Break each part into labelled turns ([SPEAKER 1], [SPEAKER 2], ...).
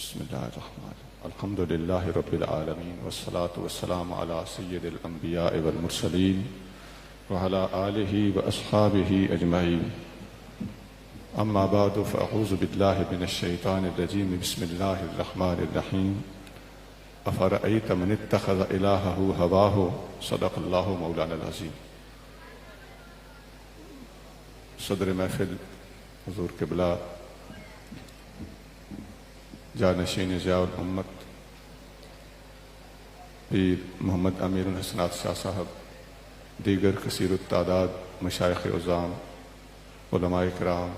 [SPEAKER 1] بسم اللہ الرحمن الحمد للہ رب العالمین والصلاة والسلام علی سید الانبیاء والمرسلین وعلی آلہ واصحابہ اجمعین اما بعد فاعوذ باللہ من الشیطان الرجیم بسم اللہ الرحمن الرحیم افرأیت من اتخذ الہہ ہواہ صدق اللہ مولانا العظیم۔ صدر محفل حضور قبلہ جانشین ضیاء الامت پیر محمد امیر الحسنات شاہ صاحب، دیگر کثیر التعداد مشائخ عظام، علماء کرام،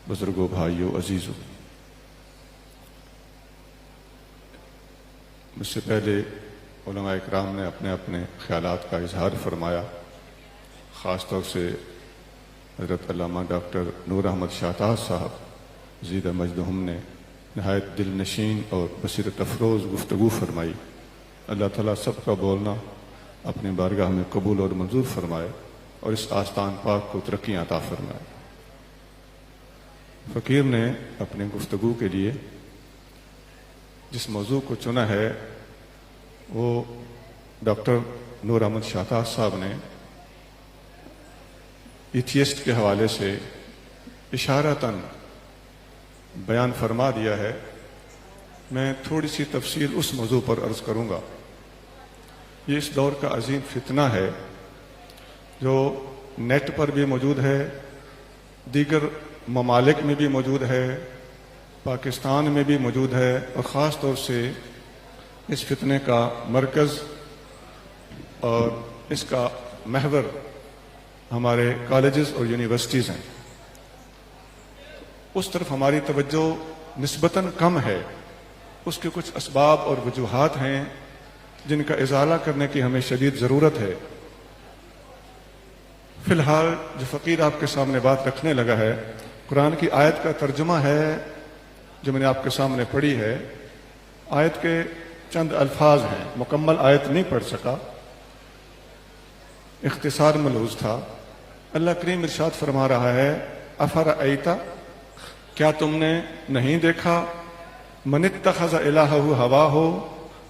[SPEAKER 1] بزرگوں، بھائیوں، عزیزوں، مجھ سے پہلے علماء کرام نے اپنے اپنے خیالات کا اظہار فرمایا، خاص طور سے حضرت علامہ ڈاکٹر نور احمد شاہتاز صاحب زیدہ مجدہم نے نہایت دل نشین اور بصیرت افروز گفتگو فرمائی۔ اللہ تعالیٰ سب کا بولنا اپنی بارگاہ میں قبول اور منظور فرمائے اور اس آستان پاک کو ترقی عطا فرمائے۔ فقیر نے اپنی گفتگو کے لیے جس موضوع کو چنا ہے وہ ڈاکٹر نور احمد شاہتاز صاحب نے ایتھیسٹ کے حوالے سے اشارتاً بیان فرما دیا ہے۔ میں تھوڑی سی تفصیل اس موضوع پر عرض کروں گا۔ یہ اس دور کا عظیم فتنہ ہے جو نیٹ پر بھی موجود ہے، دیگر ممالک میں بھی موجود ہے، پاکستان میں بھی موجود ہے، اور خاص طور سے اس فتنے کا مرکز اور اس کا محور ہمارے کالجز اور یونیورسٹیز ہیں۔ اس طرف ہماری توجہ نسبتاً کم ہے۔ اس کے کچھ اسباب اور وجوہات ہیں جن کا ازالہ کرنے کی ہمیں شدید ضرورت ہے۔ فی الحال جو فقیر آپ کے سامنے بات رکھنے لگا ہے، قرآن کی آیت کا ترجمہ ہے جو میں نے آپ کے سامنے پڑھی ہے۔ آیت کے چند الفاظ ہیں، مکمل آیت نہیں پڑھ سکا، اختصار ملحوظ تھا۔ اللہ کریم ارشاد فرما رہا ہے، افرأیت، کیا تم نے نہیں دیکھا، من اتخذ الہہ ہواہ،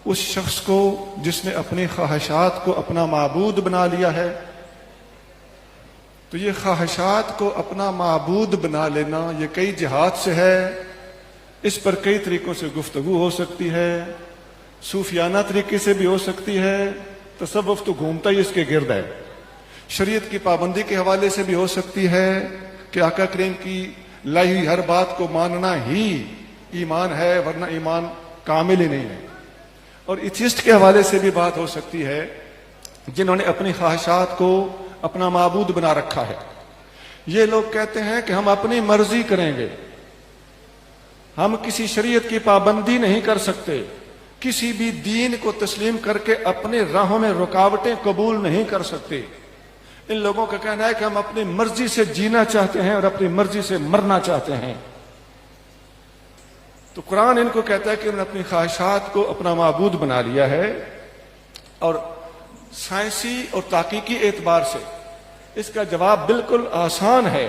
[SPEAKER 1] اس شخص کو جس نے اپنی خواہشات کو اپنا معبود بنا لیا ہے۔ تو یہ خواہشات کو اپنا معبود بنا لینا یہ کئی جہات سے ہے، اس پر کئی طریقوں سے گفتگو ہو سکتی ہے، صوفیانہ طریقے سے بھی ہو سکتی ہے، تصوف تو گھومتا ہی اس کے گرد ہے، شریعت کی پابندی کے حوالے سے بھی ہو سکتی ہے کہ آقا کریم کی لائی ہوئی ہر بات کو ماننا ہی ایمان ہے، ورنہ ایمان کامل ہی نہیں ہے۔ اور ایتھیسٹ کے حوالے سے بھی بات ہو سکتی ہے جنہوں نے اپنی خواہشات کو اپنا معبود بنا رکھا ہے۔ یہ لوگ کہتے ہیں کہ ہم اپنی مرضی کریں گے، ہم کسی شریعت کی پابندی نہیں کر سکتے، کسی بھی دین کو تسلیم کر کے اپنے راہوں میں رکاوٹیں قبول نہیں کر سکتے۔ ان لوگوں کا کہنا ہے کہ ہم اپنی مرضی سے جینا چاہتے ہیں اور اپنی مرضی سے مرنا چاہتے ہیں۔ تو قرآن ان کو کہتا ہے کہ انہوں نے اپنی خواہشات کو اپنا معبود بنا لیا ہے، اور سائنسی اور تحقیقی اعتبار سے اس کا جواب بالکل آسان ہے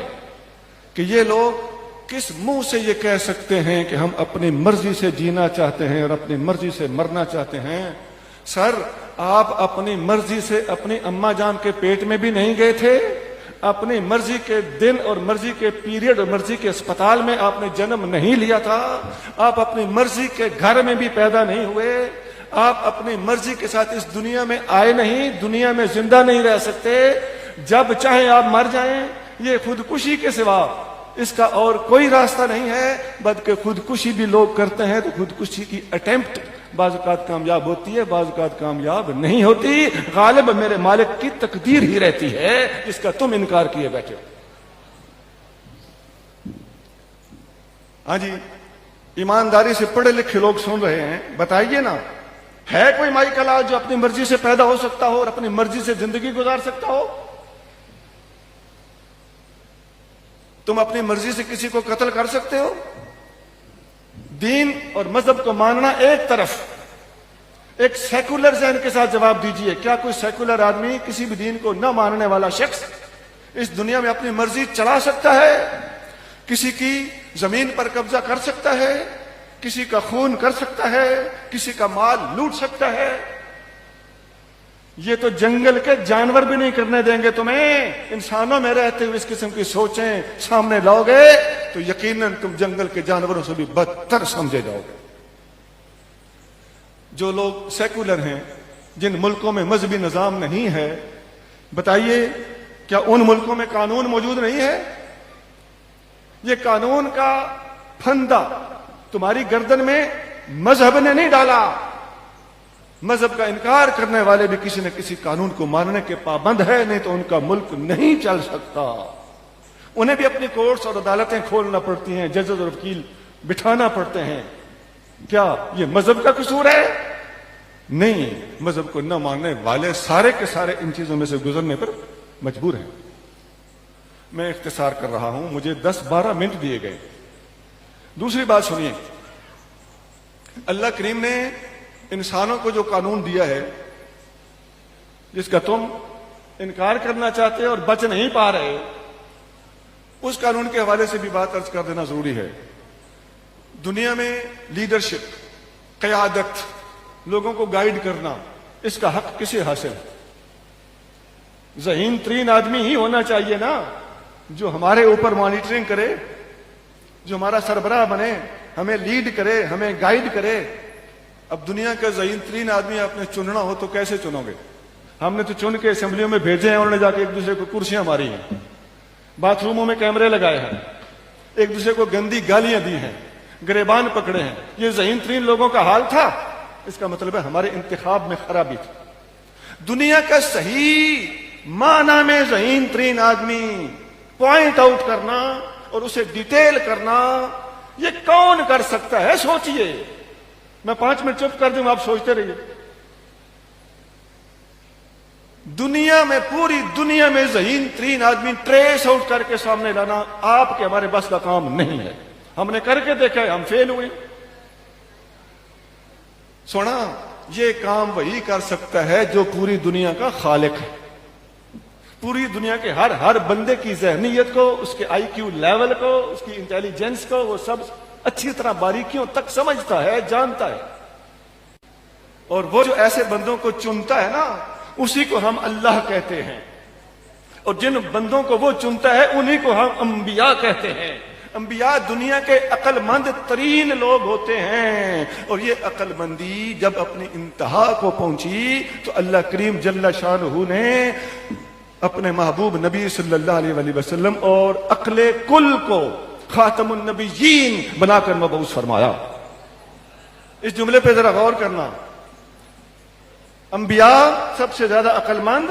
[SPEAKER 1] کہ یہ لوگ کس منہ سے یہ کہہ سکتے ہیں کہ ہم اپنی مرضی سے جینا چاہتے ہیں اور اپنی مرضی سے مرنا چاہتے ہیں۔ سر، آپ اپنی مرضی سے اپنی اماں جان کے پیٹ میں بھی نہیں گئے تھے، اپنی مرضی کے دن اور مرضی کے پیریڈ اور مرضی کے اسپتال میں آپ نے جنم نہیں لیا تھا، آپ اپنی مرضی کے گھر میں بھی پیدا نہیں ہوئے، آپ اپنی مرضی کے ساتھ اس دنیا میں آئے نہیں، دنیا میں زندہ نہیں رہ سکتے، جب چاہیں آپ مر جائیں۔ یہ خودکشی کے سوا اس کا اور کوئی راستہ نہیں ہے، بلکہ خودکشی بھی لوگ کرتے ہیں تو خودکشی کی اٹیمپٹ بعض اوقات کامیاب ہوتی ہے، بعض اوقات کامیاب نہیں ہوتی، غالب میرے مالک کی تقدیر ہی رہتی ہے جس کا تم انکار کیے بیٹھے ہو۔ ہاں جی، ایمانداری سے پڑھے لکھے لوگ سن رہے ہیں، بتائیے نا، ہے کوئی مائیکل آج جو اپنی مرضی سے پیدا ہو سکتا ہو اور اپنی مرضی سے زندگی گزار سکتا ہو؟ تم اپنی مرضی سے کسی کو قتل کر سکتے ہو؟ دین اور مذہب کو ماننا ایک طرف، ایک سیکولر ذہن کے ساتھ جواب دیجئے، کیا کوئی سیکولر آدمی، کسی بھی دین کو نہ ماننے والا شخص اس دنیا میں اپنی مرضی چلا سکتا ہے؟ کسی کی زمین پر قبضہ کر سکتا ہے؟ کسی کا خون کر سکتا ہے، کسی کا مال لوٹ سکتا ہے. یہ تو جنگل کے جانور بھی نہیں کرنے دیں گے تمہیں. انسانوں میں رہتے ہوئے اس قسم کی سوچیں سامنے لاؤ گے تو یقیناً تم جنگل کے جانوروں سے بھی بدتر سمجھے جاؤ گے. جو لوگ سیکولر ہیں، جن ملکوں میں مذہبی نظام نہیں ہے، بتائیے کیا ان ملکوں میں قانون موجود نہیں ہے؟ یہ قانون کا پھندا تمہاری گردن میں مذہب نے نہیں ڈالا. مذہب کا انکار کرنے والے بھی کسی نہ کسی قانون کو ماننے کے پابند ہے، نہیں تو ان کا ملک نہیں چل سکتا. انہیں بھی اپنی کورٹس اور عدالتیں کھولنا پڑتی ہیں، ججز اور وکیل بٹھانا پڑتے ہیں. کیا یہ مذہب کا قصور ہے؟ نہیں، مذہب کو نہ ماننے والے سارے کے سارے ان چیزوں میں سے گزرنے پر مجبور ہیں. میں اختصار کر رہا ہوں، مجھے 10-12 منٹ دیے گئے. دوسری بات سنیے، اللہ کریم نے انسانوں کو جو قانون دیا ہے، جس کا تم انکار کرنا چاہتے اور بچ نہیں پا رہے، اس قانون کے حوالے سے بھی بات عرض کر دینا ضروری ہے. دنیا میں لیڈرشپ، قیادت، لوگوں کو گائیڈ کرنا، اس کا حق کسے حاصل ہے؟ ذہین ترین آدمی ہی ہونا چاہیے نا، جو ہمارے اوپر مانیٹرنگ کرے، جو ہمارا سربراہ بنے، ہمیں لیڈ کرے، ہمیں گائیڈ کرے. اب دنیا کا ذہین ترین آدمی آپ نے چننا ہو تو کیسے چنو گے؟ ہم نے تو چن کے اسمبلیوں میں بھیجے ہیں، انہوں نے جا کے ایک دوسرے کو کرسیاں ماری ہیں، باتھ روموں میں کیمرے لگائے ہیں، ایک دوسرے کو گندی گالیاں دی ہیں، گریبان پکڑے ہیں. یہ ذہین ترین لوگوں کا حال تھا. اس کا مطلب ہے ہمارے انتخاب میں خرابی تھی. دنیا کا صحیح معنی میں ذہین ترین آدمی پوائنٹ آؤٹ کرنا اور اسے ڈیٹیل کرنا، یہ کون کر سکتا ہے؟ سوچئے. میں 5 منٹ چپ کر دوں، آپ سوچتے رہیے. دنیا میں، پوری دنیا میں ذہین ترین آدمی ٹریس آؤٹ کر کے سامنے لانا آپ کے ہمارے بس کا کام نہیں ہے. ہم نے کر کے دیکھا ہے، ہم فیل ہوئے. سونا، یہ کام وہی کر سکتا ہے جو پوری دنیا کا خالق ہے، پوری دنیا کے ہر بندے کی ذہنیت کو، اس کے آئی کیو لیول کو، اس کی انٹیلیجنس کو وہ سب اچھی طرح باریکیوں تک سمجھتا ہے، جانتا ہے. اور وہ جو ایسے بندوں کو چنتا ہے نا، اسی کو ہم اللہ کہتے ہیں. اور جن بندوں کو وہ چنتا ہے انہی کو ہم انبیاء کہتے ہیں. انبیاء دنیا کے عقل مند ترین لوگ ہوتے ہیں. اور یہ عقل مندی جب اپنی انتہا کو پہنچی تو اللہ کریم جل شانہ نے اپنے محبوب نبی صلی اللہ علیہ وآلہ وسلم اور عقل کل کو خاتم النبیین بنا کر مبعوث فرمایا. اس جملے پہ ذرا غور کرنا. انبیاء سب سے زیادہ عقل مند،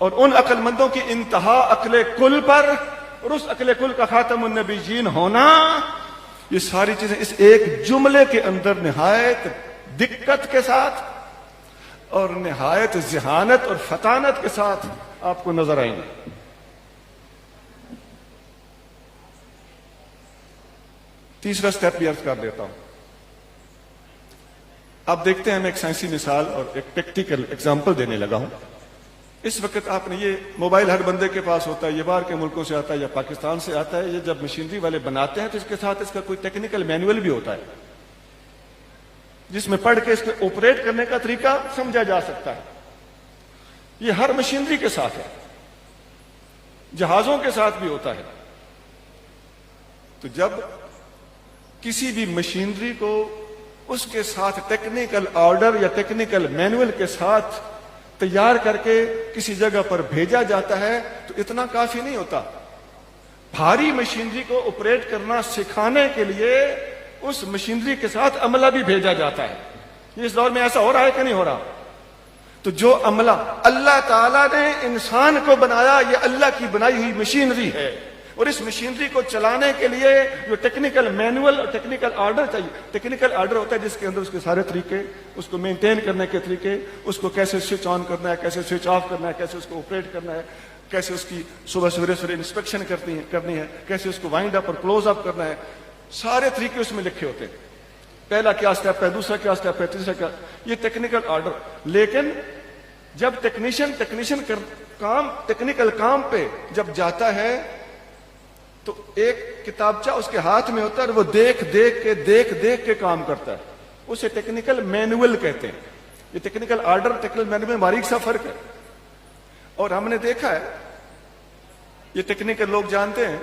[SPEAKER 1] اور ان عقل مندوں کی انتہا عقل کل پر، اور اس عقل کل کا خاتم النبیین ہونا، یہ ساری چیزیں اس ایک جملے کے اندر نہایت دقت کے ساتھ اور نہایت ذہانت اور فطانت کے ساتھ آپ کو نظر آئیں گے. تیسرا سٹیپ بھی عرض کر دیتا ہوں. آپ دیکھتے ہیں میں ایک سائنسی مثال اور ایک پریکٹیکل ایگزامپل دینے لگا ہوں. اس وقت آپ نے یہ موبائل ہر بندے کے پاس ہوتا ہے، یہ باہر کے ملکوں سے آتا ہے یا پاکستان سے آتا ہے. یہ جب مشینری والے بناتے ہیں تو اس کے ساتھ اس کا کوئی ٹیکنیکل مینول بھی ہوتا ہے جس میں پڑھ کے اس کو آپریٹ کرنے کا طریقہ سمجھا جا سکتا ہے. یہ ہر مشینری کے ساتھ ہے، جہازوں کے ساتھ بھی ہوتا ہے. تو جب کسی بھی مشینری کو اس کے ساتھ ٹیکنیکل آرڈر یا ٹیکنیکل مینول کے ساتھ تیار کر کے کسی جگہ پر بھیجا جاتا ہے تو اتنا کافی نہیں ہوتا. بھاری مشینری کو آپریٹ کرنا سکھانے کے لیے اس مشینری کے ساتھ عملہ بھی بھیجا جاتا ہے. یہ اس دور میں ایسا ہو رہا ہے کہ نہیں ہو رہا؟ تو جو عملہ اللہ تعالیٰ نے انسان کو بنایا، یہ اللہ کی بنائی ہوئی مشینری ہے. اور اس مشینری کو چلانے کے لیے جو ٹیکنیکل مینول اور ٹیکنیکل آرڈر چاہیے. ٹیکنیکل آرڈر ہوتا ہے جس کے اندر اس کے سارے طریقے، اس کو مینٹین کرنے کے طریقے، اس کو کیسے سوئچ آن کرنا ہے، کیسے سوئچ آف کرنا ہے، کیسے اس کو آپریٹ کرنا ہے، کیسے اس کی صبح سویرے انسپیکشن کرنی ہے، کیسے اس کو وائنڈ اپ اور کلوز اپ کرنا ہے. سارے طریقے اس میں لکھے ہوتے ہیں. پہلا کیا سٹیپ ہے، دوسرا کیا سٹیپ ہے، تیسرا کیا، یہ ٹیکنیکل آرڈر. لیکن جب ٹیکنیشین ٹیکنیکل کام پہ جب جاتا ہے تو ایک کتابچہ اس کے ہاتھ میں ہوتا ہے اور وہ دیکھ دیکھ کے کام کرتا ہے. اسے ٹیکنیکل مینول کہتے ہیں. یہ ٹیکنیکل آرڈر ٹیکنیکل مینول میں باریک سا فرق ہے. اور ہم نے دیکھا ہے، یہ ٹیکنیکل لوگ جانتے ہیں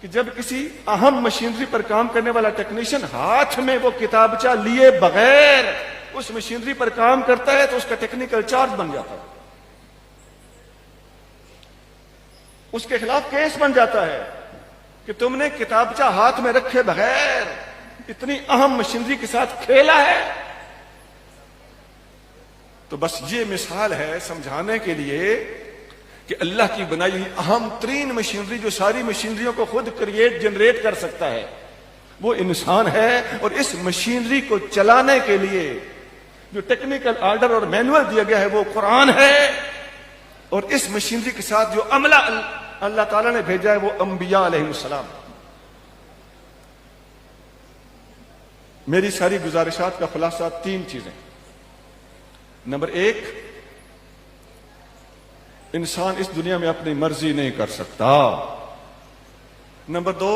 [SPEAKER 1] کہ جب کسی اہم مشینری پر کام کرنے والا ٹیکنیشین ہاتھ میں وہ کتابچہ لیے بغیر اس مشینری پر کام کرتا ہے تو اس کا ٹیکنیکل چارج بن جاتا ہے، اس کے خلاف کیس بن جاتا ہے کہ تم نے کتابچہ ہاتھ میں رکھے بغیر اتنی اہم مشینری کے ساتھ کھیلا ہے. تو بس یہ مثال ہے سمجھانے کے لیے کہ اللہ کی بنائی ہوئی اہم ترین مشینری جو ساری مشینریوں کو خود جنریٹ کر سکتا ہے وہ انسان ہے. اور اس مشینری کو چلانے کے لیے جو ٹیکنیکل آرڈر اور مینول دیا گیا ہے وہ قرآن ہے. اور اس مشینری کے ساتھ جو عملہ اللہ تعالیٰ نے بھیجا ہے وہ انبیاء علیہ السلام. میری ساری گزارشات کا خلاصہ 3 چیزیں. نمبر 1، انسان اس دنیا میں اپنی مرضی نہیں کر سکتا. نمبر 2،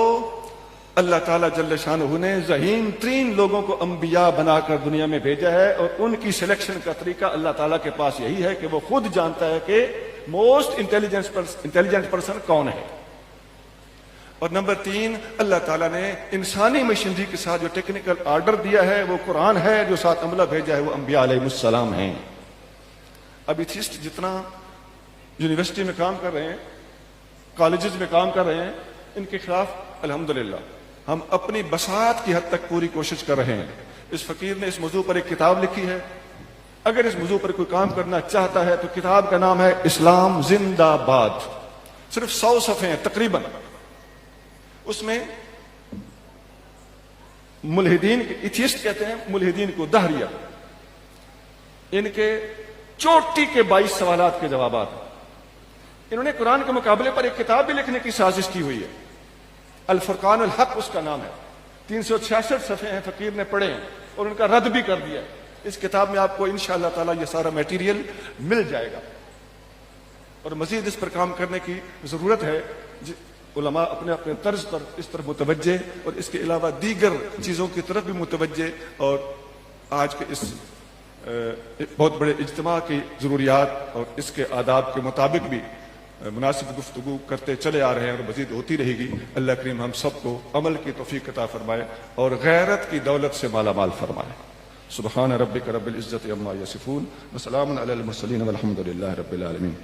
[SPEAKER 1] اللہ تعالیٰ جل شانہ نے ذہین ترین لوگوں کو انبیاء بنا کر دنیا میں بھیجا ہے اور ان کی سلیکشن کا طریقہ اللہ تعالیٰ کے پاس یہی ہے کہ وہ خود جانتا ہے کہ موسٹ انٹیلیجنٹ پرسن کون ہے. اور نمبر 3، اللہ تعالیٰ نے انسانی مشینری کے ساتھ جو ٹیکنیکل آرڈر دیا ہے وہ قرآن ہے، جو ساتھ عملہ بھیجا ہے وہ انبیاء علیہ السلام ہیں. اب ایتھسٹ جتنا یونیورسٹی میں کام کر رہے ہیں، کالجز میں کام کر رہے ہیں، ان کے خلاف الحمدللہ ہم اپنی بساط کی حد تک پوری کوشش کر رہے ہیں. اس فقیر نے اس موضوع پر ایک کتاب لکھی ہے. اگر اس موضوع پر کوئی کام کرنا چاہتا ہے تو کتاب کا نام ہے اسلام زندہ باد. صرف 100 صفحے ہیں تقریباً. اس میں ملحدین، ایتھیسٹ کہتے ہیں ملحدین کو، دہریہ، ان کے چوٹی کے 22 سوالات کے جوابات. انہوں نے قرآن کے مقابلے پر ایک کتاب بھی لکھنے کی سازش کی ہوئی ہے. الفرقان الحق اس کا نام ہے. 366 صفحے ہیں، فقیر نے پڑھے ہیں اور ان کا رد بھی کر دیا. اس کتاب میں آپ کو انشاءاللہ تعالی یہ سارا میٹیریل مل جائے گا. اور مزید اس پر کام کرنے کی ضرورت ہے. علماء اپنے اپنے طرز پر اس طرف متوجہ اور اس کے علاوہ دیگر چیزوں کی طرف بھی متوجہ، اور آج کے اس بہت بڑے اجتماع کی ضروریات اور اس کے آداب کے مطابق بھی مناسب گفتگو کرتے چلے آ رہے ہیں اور مزید ہوتی رہے گی. اللہ کریم ہم سب کو عمل کی توفیق عطا فرمائے اور غیرت کی دولت سے مالا مال فرمائے. سبحان ربک رب العزت عما یصفون وسلام علی المرسلین والحمد للہ رب العالمین.